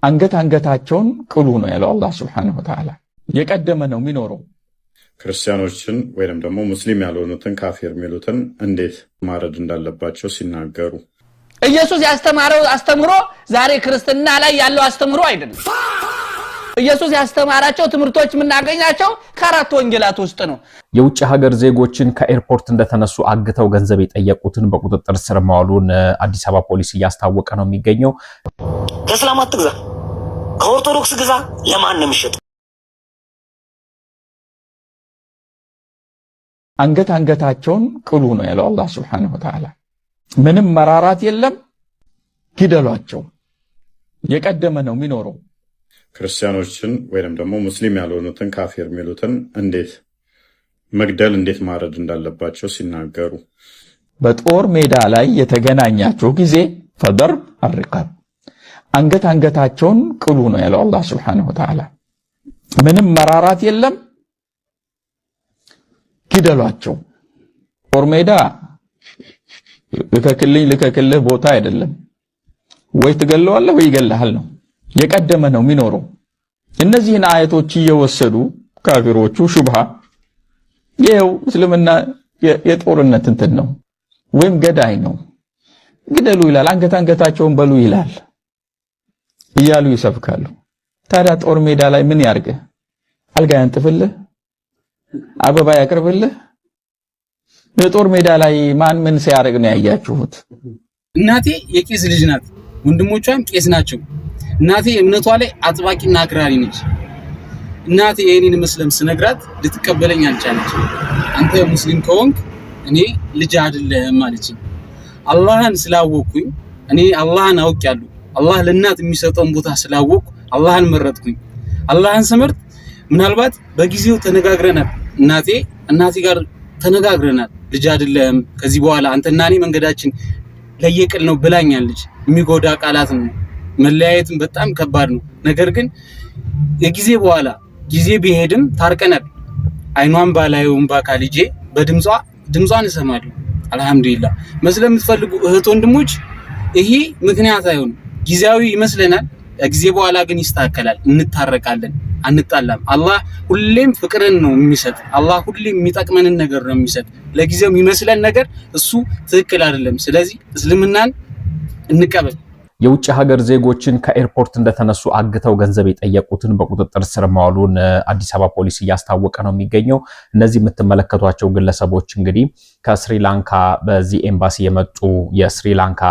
አንገታቸውን ቅሉ ነው ያለው አላህ Subhanahu Wa Ta'ala የቀደመ ነው የሚኖረው ክርስቲያኖችን ወይንም ደግሞ ሙስሊም ያልሆኑትን ካፊር የሚሉትን እንዴት ማረድ እንዳለባቸው ሲናገሩ ኢየሱስ ያስተማረው አስተምሮ ዛሬ ክርስትና ላይ ያለው አስተምሮ አይደለም ኢየሱስ ያስተማራቸው ትምርቶች ምናገኛቸው ከአራት ወንጌላት ውስጥ ነው የውጭ ሀገር ዜጎችን ከኤርፖርት እንደተነሱ አግተው ገንዘብ የጠየቁትን በቁጥጥር ስር ማዋሉን አዲስ አበባ ፖሊስ ያስታወቀ ነው የሚገኘው ከእስላም አትግዛ ከኦርቶዶክስ ግዛ ለማን ነው የሚሸጥ አንገታቸውን ቅሉ ነው ያለው አላህ Subhanahu Wa Ta'ala ምንም መራራት የለም ግደሏቸው የቀደመ ነው የሚኖረው ክርስቲያኖችን ወይንም ደግሞ ሙስሊም ያልሆኑትን ካፊር የሚሉትን እንዴት መግደል እንዴት ማረድ እንዳለባቸው ሲናገሩ በጦር ሜዳ ላይ የተገናኛቸው ጊዜ فضرب الرقاب አንገታቸውን ቅሉ ነው ያለው አላህ Subhanahu Wa Ta'ala ምንም መራራት የለም ግደሏቸው ጦር ሜዳ ለከክልህ ቦታ አይደለም ወይ ትገለዋለህ ወይ ይገለሃል ነው የቀደመ ነው የሚኖረው እነዚህን አያቶች እየወሰዱ ካፊሮቹ ሹብሃ ይሄው እስልምና የጦርነት እንትን ነው ወይም ገዳይ ነው ግደሉ ይላል አንገታቸውን በሉ ይላል እያሉ ይሰብካሉ ታዲያ ጦር ሜዳ ላይ ምን ያርገ አልጋ ያንጥፍልህ አበባ ያቀርብልህ በጦር ሜዳ ላይ ማን ምን ሲያረግ ነው ያያችሁት እናቴ የቄስ ልጅ ናት ወንድሞቿም ቄስ ናቸው እናቴ እምነቷ ላይ አጥባቂና አክራሪ ነች እናቴ የኔን መስለም ስነግራት ልትቀበለኝ አልቻለች አንተ ሙስሊም ከሆንክ እኔ ልጅ አይደለም ማለች አላህን ስላወቅኩኝ እኔ አላህን አውቄያለሁ አላህ ለእናት የሚሰጠውን ቦታ ስላወቅኩ አላህን መረጥኩኝ አላህን ስመርጥ ምናልባት በጊዜው ተነጋግረናል እናቴ ጋር ተነጋግረናል ልጅ አይደለም ከዚህ በኋላ አንተና እኔ መንገዳችን ለየቅል ነው ብላኛለች የሚጎዳ ቃላት ነው መለያየትም በጣም ከባድ ነው ነገር ግን የጊዜ በኋላ ጊዜ ቢሄድም ታርቀናል አይኗን ባላየውም ባካልጄ በድምጿን እሰማለሁ አልহামዱሊላህ መስለም የምትፈልጉ እህት ወንድሞች ይሄ ምክንያት አይሆን ጊዜያዊ ይመስለናል ጊዜ በኋላ ግን ይስተካከላል እንታረቃለን አንጣላም አላህ ሁሌም ፍቅርን ነው የሚሰጥ አላህ ሁሌም የሚጠቅመንን ነገር ነው የሚሰጥ ለጊዜው የሚመስለን ነገር እሱ ትክክል አይደለም ስለዚህ እስልምናን እንቀበል የውጭ ሀገር ዜጎችን ከኤርፖርት እንደተነሱ አግተው ገንዘብ የጠየቁትን በቁጥጥር ስር ማዋሉን አዲስ አበባ ፖሊስ ያስታወቀ ነው የሚገኘው እነዚህ የምትመለከቷቸው ግለሰቦች እንግዲህ ከስሪላንካ በዚህ ኤምባሲ የመጡ የስሪላንካ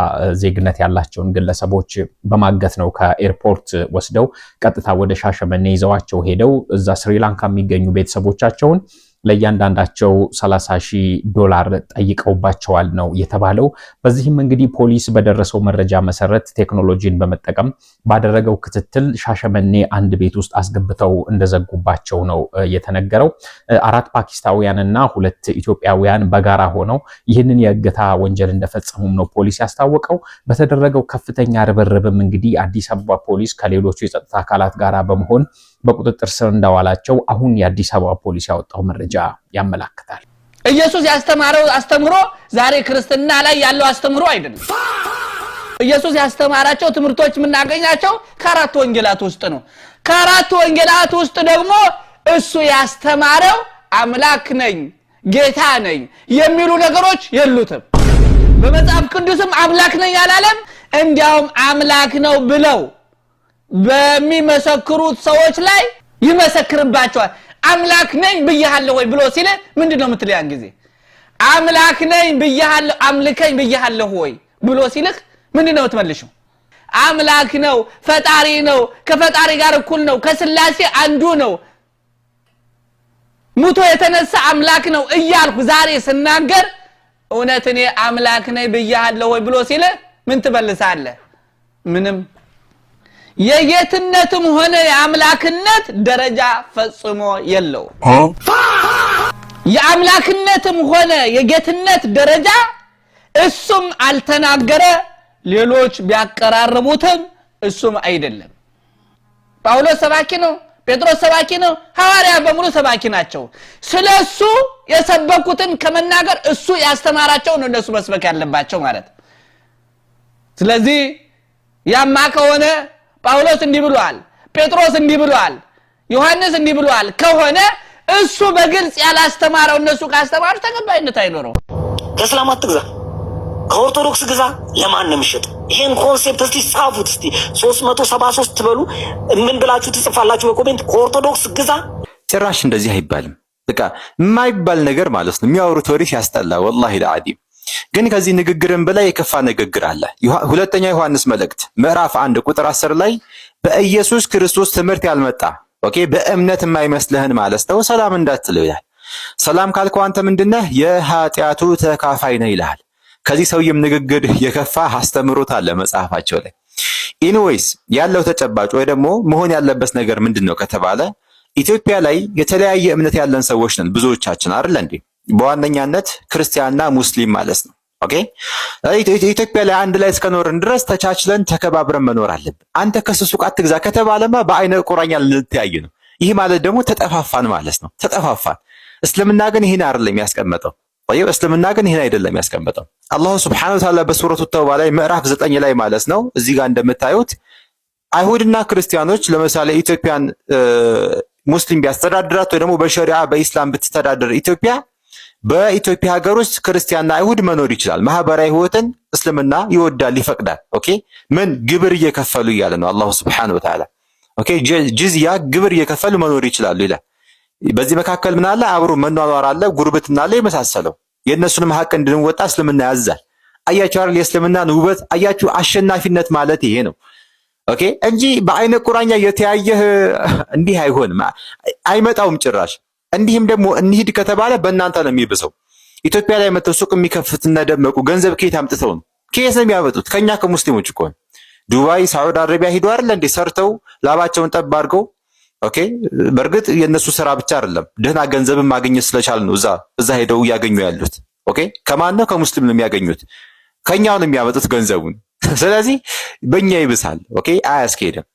ዜግነት ያላቸውን ግለሰቦች በማገት ነው ከኤርፖርት ወስደው ቀጥታ ወደ ሻሸመኔ ይዘዋቸው ሄደው እዛ ስሪላንካ የሚገኙ ቤተሰቦቻቸውን ለያንዳንዳቸው $30,000 ጠይቀውባቸዋል ነው የተባለው በዚህም እንግዲህ ፖሊስ በደረሰው መረጃ መሰረት ቴክኖሎጂን በመጠቀም ባደረገው ክትትል ሻሸመኔ አንድ ቤት ውስጥ አስገብተው እንደዘጉባቸው ነው የተነገረው 4 ፓኪስታውያንና 2 ኢትዮጵያውያን በጋራ ሆነው ይህንን የእገታ ወንጀል እንደፈጸሙም ነው ፖሊስ ያስታወቀው በተደረገው ከፍተኛ ርብርብም እንግዲህ አዲስ አበባ ፖሊስ ከሌሎች የጸጥታ አካላት ጋር በመሆን በቁጥጥር ስር እንዳዋላቸው አሁን የአዲስ አበባ ፖሊስ ያወጣው መረጃ ያመላክታል ኢየሱስ ያስተማረው አስተምሮ ዛሬ ክርስትና ላይ ያለው አስተምሮ አይደለም ኢየሱስ ያስተማራቸው ትምርቶች ምናገኛቸው ከአራት ወንጌላት ውስጥ ነው ከአራት ወንጌላት ውስጥ ደግሞ እሱ ያስተማረው አምላክ ነኝ ጌታ ነኝ የሚሉ ነገሮች የሉትም በመጽሐፍ ቅዱስም አምላክ ነኝ ያላለም እንዲያውም አምላክ ነው ብለው በሚመሰክሩት ሰዎች ላይ ይመሰክርባቸዋል አምላክ ነኝ ብያለሁ ወይ ብሎ ሲል ምንድነው የምትለያን ጊዜ አምላክ ነኝ ብያለሁ አምልከኝ ብያለሁ ወይ ብሎ ሲልህ ምንድነው ትመልሽው አምላክ ነው ፈጣሪ ነው ከፈጣሪ ጋር እኩል ነው ከስላሴ አንዱ ነው ሙቶ የተነሳ አምላክ ነው እያልኩ ዛሬ ስናገር እውነት እኔ አምላክ ነኝ ብያለሁ ወይ ብሎ ሲል ምን ትመልሳለህ ምንም የጌትነትም ሆነ የአምላክነት ደረጃ ፈጽሞ የለው የአምላክነትም ሆነ የጌትነት ደረጃ እሱም አልተናገረ ሌሎች ቢያቀራርቡትም እሱም አይደለም ጳውሎስ ሰባኪ ነው ጴጥሮስ ሰባኪ ነው ሐዋርያ በሙሉ ሰባኪ ናቸው ስለሱ የሰበኩትን ከመናገር እሱ ያስተማራቸው ነው እነሱ መስበክ ያለባቸው ማለት ስለዚህ ያማ ከሆነ ጳውሎስ እንዲህ ብሏል፣ ጴጥሮስ እንዲህ ብሏል፣ ዮሐንስ እንዲህ ብሏል ከሆነ እሱ በግልጽ ያላስተማረው እነሱ ካስተማሩ ተቀባይነት አይኖረው። ከእስላም አትግዛ፣ ከኦርቶዶክስ ግዛ። ለማን ነው የሚሸጥ? ይሄን ኮንሴፕት እስቲ ጻፉት። እስቲ 373 ትበሉ ምን ብላችሁ ትጽፋላችሁ በኮሜንት? ከኦርቶዶክስ ግዛ። ጭራሽ እንደዚህ አይባልም። በቃ የማይባል ነገር ማለት ነው። የሚያወሩት ወሬ ሲያስጠላ ወላሂ ለዓዲም። ግን ከዚህ ንግግርን በላይ የከፋ ንግግር አለ። ሁለተኛ ዮሐንስ መልእክት ምዕራፍ 1 ቁጥር 10 ላይ በኢየሱስ ክርስቶስ ትምህርት ያልመጣ ኦኬ በእምነት የማይመስልህን ማለት ነው ሰላም እንዳትለው ይላል። ሰላም ካልከው አንተ ምንድነህ? የኃጢአቱ ተካፋይ ነህ ይላል። ከዚህ ሰውየም ንግግር የከፋ አስተምሮት አለ መጽሐፋቸው ላይ። ኢንዌይስ ያለው ተጨባጭ ወይ ደግሞ መሆን ያለበት ነገር ምንድነው ከተባለ ኢትዮጵያ ላይ የተለያየ እምነት ያለን ሰዎች ነን ብዙዎቻችን አይደል እንዴ? በዋነኛነት ክርስቲያንና ሙስሊም ማለት ነው። ኦኬ ኢትዮጵያ ላይ አንድ ላይ እስከኖርን ድረስ ተቻችለን ተከባብረን መኖር አለብን። አንተ ከሱቅ አትግዛ ከተባለማ በአይነ ቁራኛ ልንተያይ ነው። ይህ ማለት ደግሞ ተጠፋፋን ማለት ነው። ተጠፋፋን። እስልምና ግን ይሄን አይደለም ያስቀመጠው። طيب እስልምና ግን ይሄን አይደለም ያስቀመጠው። አላህ Subhanahu Wa Ta'ala በሱረቱ ተውባ ላይ ምዕራፍ 9 ላይ ማለት ነው እዚህ ጋር እንደምታዩት አይሁድና ክርስቲያኖች ለምሳሌ ኢትዮጵያን ሙስሊም ቢያስተዳድራት ወይ ደግሞ በሸሪዓ በኢስላም ብትተዳደር ኢትዮጵያ በኢትዮጵያ ሀገር ውስጥ ክርስቲያንና አይሁድ መኖር ይችላል። ማህበራዊ ህይወትን እስልምና ይወዳል ይፈቅዳል። ኦኬ ምን ግብር እየከፈሉ እያለ ነው አላህ Subhanahu Wa Ta'ala። ኦኬ ጂዝያ ግብር እየከፈሉ መኖር ይችላሉ ይላል። በዚህ መካከል ምን አለ? አብሮ መኗኗር አለ፣ ጉርብትና አለ፣ የመሳሰለው የእነሱንም ሀቅ እንድንወጣ እስልምና ያዛል። አያችሁ አይደል? የእስልምናን ውበት አያችሁ። አሸናፊነት ማለት ይሄ ነው። ኦኬ እንጂ በአይነ ቁራኛ የተያየህ እንዲህ አይሆንም፣ አይመጣውም ጭራሽ። እንዲህም ደግሞ እንሂድ ከተባለ በእናንተ ነው የሚብሰው። ኢትዮጵያ ላይ መተው ሱቅ የሚከፍትና ደመቁ ገንዘብ ከየት አምጥተው ነው? ከየት ነው የሚያመጡት? ከኛ ከሙስሊሞች እኮ ነው። ዱባይ፣ ሳዑዲ አረቢያ ሂዱ አይደል እንዴ ሰርተው ላባቸውን ጠብ አድርገው። ኦኬ በእርግጥ የነሱ ስራ ብቻ አይደለም ደህና ገንዘብን ማግኘት ስለቻሉ ነው እዛ ሄደው ያገኙ ያሉት። ኦኬ ከማን ነው? ከሙስሊም ነው የሚያገኙት። ከኛው ነው የሚያመጡት ገንዘቡን። ስለዚህ በእኛ ይብሳል። ኦኬ አያስኬድም።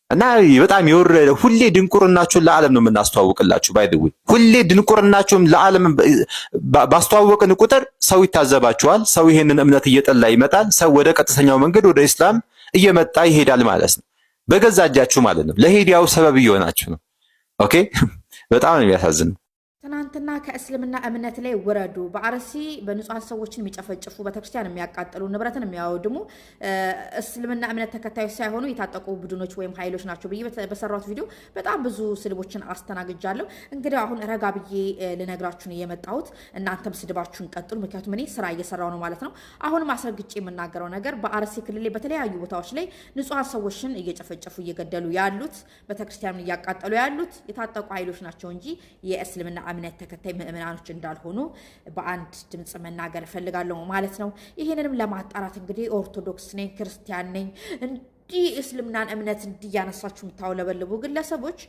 እና በጣም የወረደ ሁሌ ድንቁርናችሁን ለዓለም ነው የምናስተዋውቅላችሁ። ባይ ዘ ዌይ ሁሌ ድንቁርናችሁን ለዓለም ባስተዋወቅን ቁጥር ሰው ይታዘባችኋል። ሰው ይሄንን እምነት እየጠላ ይመጣል። ሰው ወደ ቀጥተኛው መንገድ ወደ ኢስላም እየመጣ ይሄዳል ማለት ነው። በገዛ እጃችሁ ማለት ነው። ለሂዳያው ሰበብ እየሆናችሁ ነው። ኦኬ በጣም ነው የሚያሳዝነው። ትናንትና ከእስልምና እምነት ላይ ወረዱ። በአርሲ በንጹሃን ሰዎችን የሚጨፈጭፉ ቤተክርስቲያን የሚያቃጥሉ ንብረትን የሚያወድሙ እስልምና እምነት ተከታዮች ሳይሆኑ የታጠቁ ቡድኖች ወይም ኃይሎች ናቸው ብዬ በሰራሁት ቪዲዮ በጣም ብዙ ስድቦችን አስተናግጃለሁ። እንግዲህ አሁን ረጋ ብዬ ልነግራችሁ ነው የመጣሁት። እናንተም ስድባችሁን ቀጥሉ፣ ምክንያቱም እኔ ስራ እየሰራው ነው ማለት ነው። አሁን ማስረግጬ የምናገረው ነገር በአርሲ ክልል ላይ በተለያዩ ቦታዎች ላይ ንጹሃን ሰዎችን እየጨፈጨፉ እየገደሉ ያሉት ቤተክርስቲያኑን እያቃጠሉ ያሉት የታጠቁ ኃይሎች ናቸው እንጂ የእስልምና እምነት ተከታይ ምእመናኖች እንዳልሆኑ በአንድ ድምጽ መናገር እፈልጋለሁ ማለት ነው። ይሄንንም ለማጣራት እንግዲህ ኦርቶዶክስ ነኝ ክርስቲያን ነኝ እንዲህ እስልምናን እምነት እንዲያነሳችሁ የምታውለበልቡ ግለሰቦች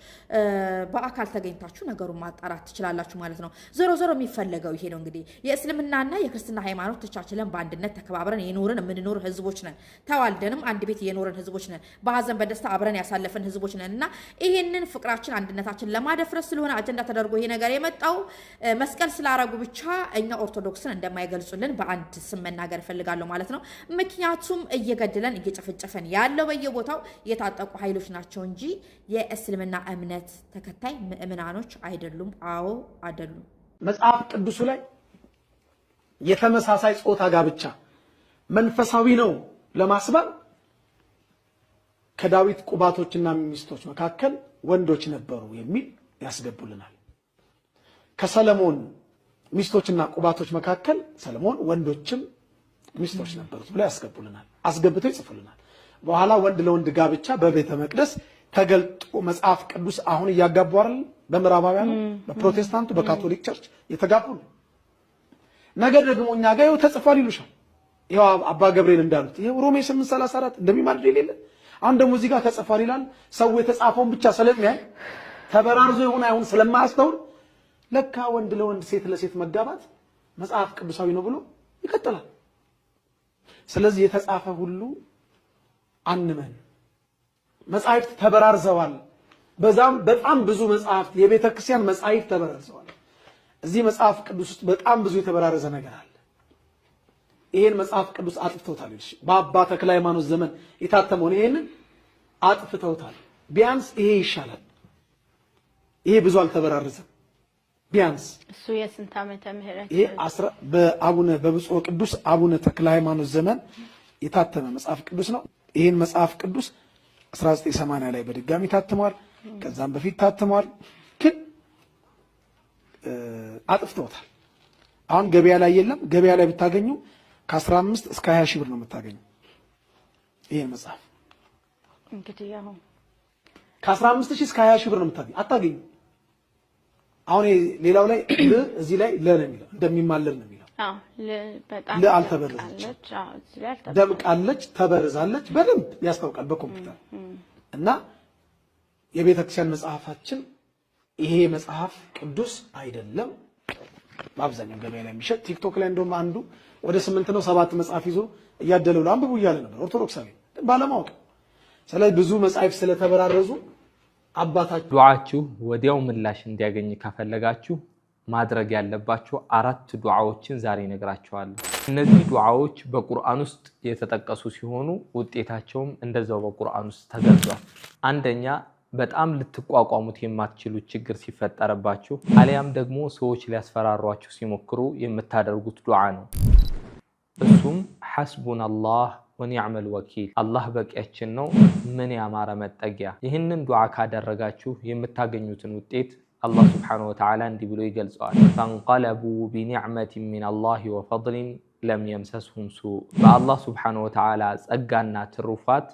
በአካል ተገኝታችሁ ነገሩን ማጣራት ትችላላችሁ ማለት ነው። ዞሮ ዞሮ የሚፈለገው ይሄ ነው። እንግዲህ የእስልምናና የክርስትና ሃይማኖት ተቻችለን በአንድነት ተከባብረን የኖርን የምንኖር ህዝቦች ነን። ተዋልደንም አንድ ቤት የኖርን ህዝቦች ነን። በሀዘን በደስታ አብረን ያሳለፈን ህዝቦች ነን እና ይሄንን ፍቅራችን አንድነታችን ለማደፍረስ ስለሆነ አጀንዳ ተደርጎ ይሄ ነገር የመጣው መስቀል ስላረጉ ብቻ እኛ ኦርቶዶክስን እንደማይገልጹልን በአንድ ስም መናገር እፈልጋለሁ ማለት ነው። ምክንያቱም እየገደለን እየጨፈጨፈን ያለው በየቦታው የታጠቁ ኃይሎች ናቸው እንጂ የእስልምና እምነት ተከታይ ምእመናኖች አይደሉም። አዎ አይደሉም። መጽሐፍ ቅዱሱ ላይ የተመሳሳይ ጾታ ጋብቻ መንፈሳዊ ነው ለማስባል ከዳዊት ቁባቶችና ሚስቶች መካከል ወንዶች ነበሩ የሚል ያስገቡልናል። ከሰለሞን ሚስቶችና ቁባቶች መካከል ሰለሞን ወንዶችም ሚስቶች ነበሩት ብለው ያስገቡልናል። አስገብተው ይጽፉልናል። በኋላ ወንድ ለወንድ ጋብቻ በቤተ መቅደስ ተገልጦ መጽሐፍ ቅዱስ አሁን እያጋቡ አይደል? በምዕራባውያኑ በፕሮቴስታንቱ በካቶሊክ ቸርች የተጋቡ ነው። ነገር ደግሞ እኛ ጋር ይኸው ተጽፏል ይሉሻል። ይኸው አባ ገብርኤል እንዳሉት ይኸው ሮሜ 8:34 እንደሚማልድ የሌለ አሁን ደግሞ እዚህ ጋር ተጽፏል ይላል። ሰው የተጻፈውን ብቻ ስለሚያይ ተበራርዞ ይሁን አይሁን ስለማያስተውል ለካ ወንድ ለወንድ ሴት ለሴት መጋባት መጽሐፍ ቅዱሳዊ ነው ብሎ ይቀጥላል። ስለዚህ የተጻፈ ሁሉ አንመን። መጻሕፍት ተበራርዘዋል። በጣም ብዙ መጻሕፍት የቤተ ክርስቲያን መጻሕፍት ተበራርዘዋል። እዚህ መጽሐፍ ቅዱስ ውስጥ በጣም ብዙ የተበራረዘ ነገር አለ። ይሄን መጽሐፍ ቅዱስ አጥፍቶታል። እሺ በአባ ተክለ ሃይማኖት ዘመን የታተመውን ይሄንን አጥፍተውታል። ቢያንስ ይሄ ይሻላል። ይሄ ብዙ አልተበራረዘም። ቢያንስ እሱ የስንት ዓመተ ምህረት ይሄ በብፁዕ ቅዱስ አቡነ ተክለ ሃይማኖት ዘመን የታተመ መጽሐፍ ቅዱስ ነው። ይሄን መጽሐፍ ቅዱስ 1980 ላይ በድጋሚ ታትሟል። ከዛም በፊት ታትሟል። ግን አጥፍተውታል። አሁን ገበያ ላይ የለም። ገበያ ላይ ብታገኙ ከ15 እስከ 20 ሺህ ብር ነው የምታገኙ። ይሄን መጽሐፍ እንግዲህ ያው ከ15 ሺህ እስከ 20 ሺህ ብር ነው የምታገኙ። አታገኙ። አሁን ሌላው ላይ እዚህ ላይ ለነ የሚለው እንደሚማለል ነው የሚለው። በጣም አልተበረዘች፣ ደምቃለች፣ ተበርዛለች። በደንብ ያስታውቃል በኮምፒውተር እና የቤተ ክርስቲያን መጽሐፋችን ይሄ መጽሐፍ ቅዱስ አይደለም። በአብዛኛው ገበያ ላይ የሚሸጥ ቲክቶክ ላይ እንደውም አንዱ ወደ 8 ነው 7 መጽሐፍ ይዞ እያደለው አንብቡ እያለ ነበር ኦርቶዶክሳዊ ባለማወቅ። ስለዚህ ብዙ መጽሐፍ ስለተበራረዙ አባታችሁ ዱዓችሁ ወዲያው ምላሽ እንዲያገኝ ከፈለጋችሁ ማድረግ ያለባችሁ 4 ዱዓዎችን ዛሬ ነግራችኋለሁ። እነዚህ ዱዓዎች በቁርአን ውስጥ የተጠቀሱ ሲሆኑ ውጤታቸውም እንደዛው በቁርአን ውስጥ ተገልጿል። አንደኛ በጣም ልትቋቋሙት የማትችሉት ችግር ሲፈጠርባችሁ አሊያም ደግሞ ሰዎች ሊያስፈራሯችሁ ሲሞክሩ የምታደርጉት ዱዓ ነው። እሱም ሐስቡናላህ ወኒዕመል ወኪል፣ አላህ በቂያችን ነው ምን ያማረ መጠጊያ። ይህንን ዱዓ ካደረጋችሁ የምታገኙትን ውጤት አላህ ስብሓነሁ ወተዓላ እንዲህ ብሎ ይገልጸዋል። ፈንቀለቡ ቢኒዕመቲን ሚነላሂ ወፈድሊን ለም የምሰስሁም ሱእ። በአላህ ስብሓነሁ ወተዓላ ጸጋና ትሩፋት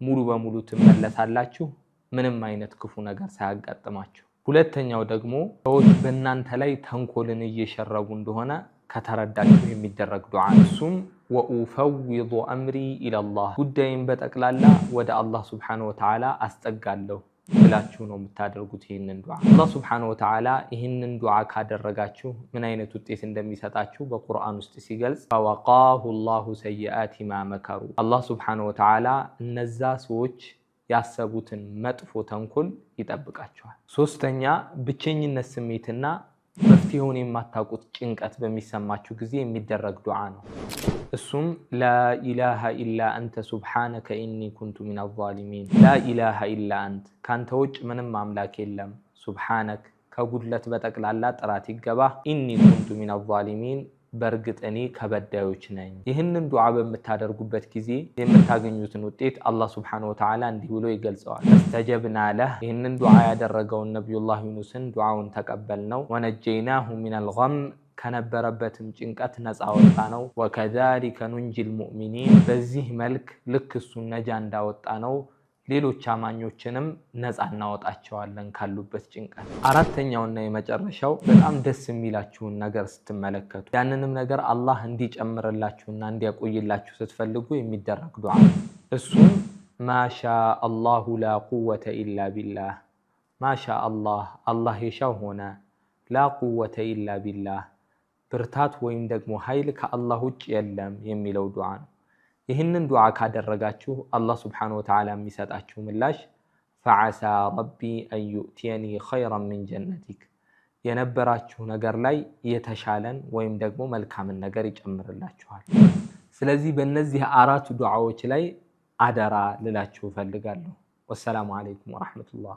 ሙሉ በሙሉ ትመለሳላችሁ ምንም አይነት ክፉ ነገር ሳያጋጥማችሁ። ሁለተኛው ደግሞ ሰዎች በእናንተ ላይ ተንኮልን እየሸረቡ እንደሆነ ከተረዳችሁ የሚደረግ ዱዓ። እሱም ወኡፈዊዱ አምሪ ኢለላህ፣ ጉዳይን በጠቅላላ ወደ አላህ ስብሓነሁ ወተዓላ አስጠጋለሁ ብላችሁ ነው የምታደርጉት ይህንን ዱዓ። አላህ ስብሓነሁ ወተዓላ ይህንን ዱዓ ካደረጋችሁ ምን አይነት ውጤት እንደሚሰጣችሁ በቁርአን ውስጥ ሲገልጽ ፈወቃሁ ላሁ ሰይአቲ ማ መከሩ፣ አላህ ስብሓነሁ ወተዓላ እነዛ ሰዎች ያሰቡትን መጥፎ ተንኮል ይጠብቃቸዋል። ሶስተኛ ብቸኝነት ስሜትና መፍትሄውን የማታውቁት ጭንቀት በሚሰማችሁ ጊዜ የሚደረግ ዱዓ ነው። እሱም ላኢላሃ ኢላ አንተ ሱብሓነከ ኢኒ ኩንቱ ሚነል ዛሊሚን፣ ላኢላሃ ኢላ አንተ ካንተ ውጭ ምንም አምላክ የለም፣ ሱብሓነክ ከጉድለት በጠቅላላ ጥራት ይገባ፣ ኢኒ ኩንቱ ሚነል ዛሊሚን በእርግጥ እኔ ከበዳዮች ነኝ። ይህንን ዱዓ በምታደርጉበት ጊዜ የምታገኙትን ውጤት አላህ ስብሓነሁ ወተዓላ እንዲህ ብሎ ይገልጸዋል። ፈስተጀብና ለህ፣ ይህንን ዱዓ ያደረገውን ነቢዩላህ ዩኑስን ዱዓውን ተቀበልነው። ወነጀይናሁ ሚነል ገም፣ ከነበረበትም ጭንቀት ነፃ ወጣ ነው። ወከዛሊከ ኑንጂል ሙእሚኒን፣ በዚህ መልክ ልክ እሱን ነጃ እንዳወጣ ነው ሌሎች አማኞችንም ነፃ እናወጣቸዋለን ካሉበት ጭንቀት። አራተኛውና የመጨረሻው በጣም ደስ የሚላችሁን ነገር ስትመለከቱ ያንንም ነገር አላህ እንዲጨምርላችሁና እንዲያቆይላችሁ ስትፈልጉ የሚደረግ ዱዓ። እሱም ማሻ አላሁ ላ ቁወተ ኢላ ቢላህ፣ ማሻ አላህ አላህ የሻው ሆነ፣ ላ ቁወተ ኢላ ቢላህ ብርታት ወይም ደግሞ ኃይል ከአላህ ውጭ የለም የሚለው ዱዓ ነው። ይህንን ዱዓ ካደረጋችሁ አላህ ስብሓነሁ ወተዓላ የሚሰጣችሁ ምላሽ ፈዓሳ ረቢ አን ዩእቲየኒ ኸይረን ሚን ጀነቲክ፣ የነበራችሁ ነገር ላይ የተሻለን ወይም ደግሞ መልካምን ነገር ይጨምርላችኋል። ስለዚህ በእነዚህ 4 ዱዓዎች ላይ አደራ ልላችሁ እፈልጋለሁ። ወሰላሙ አለይኩም ወረሕመቱላህ።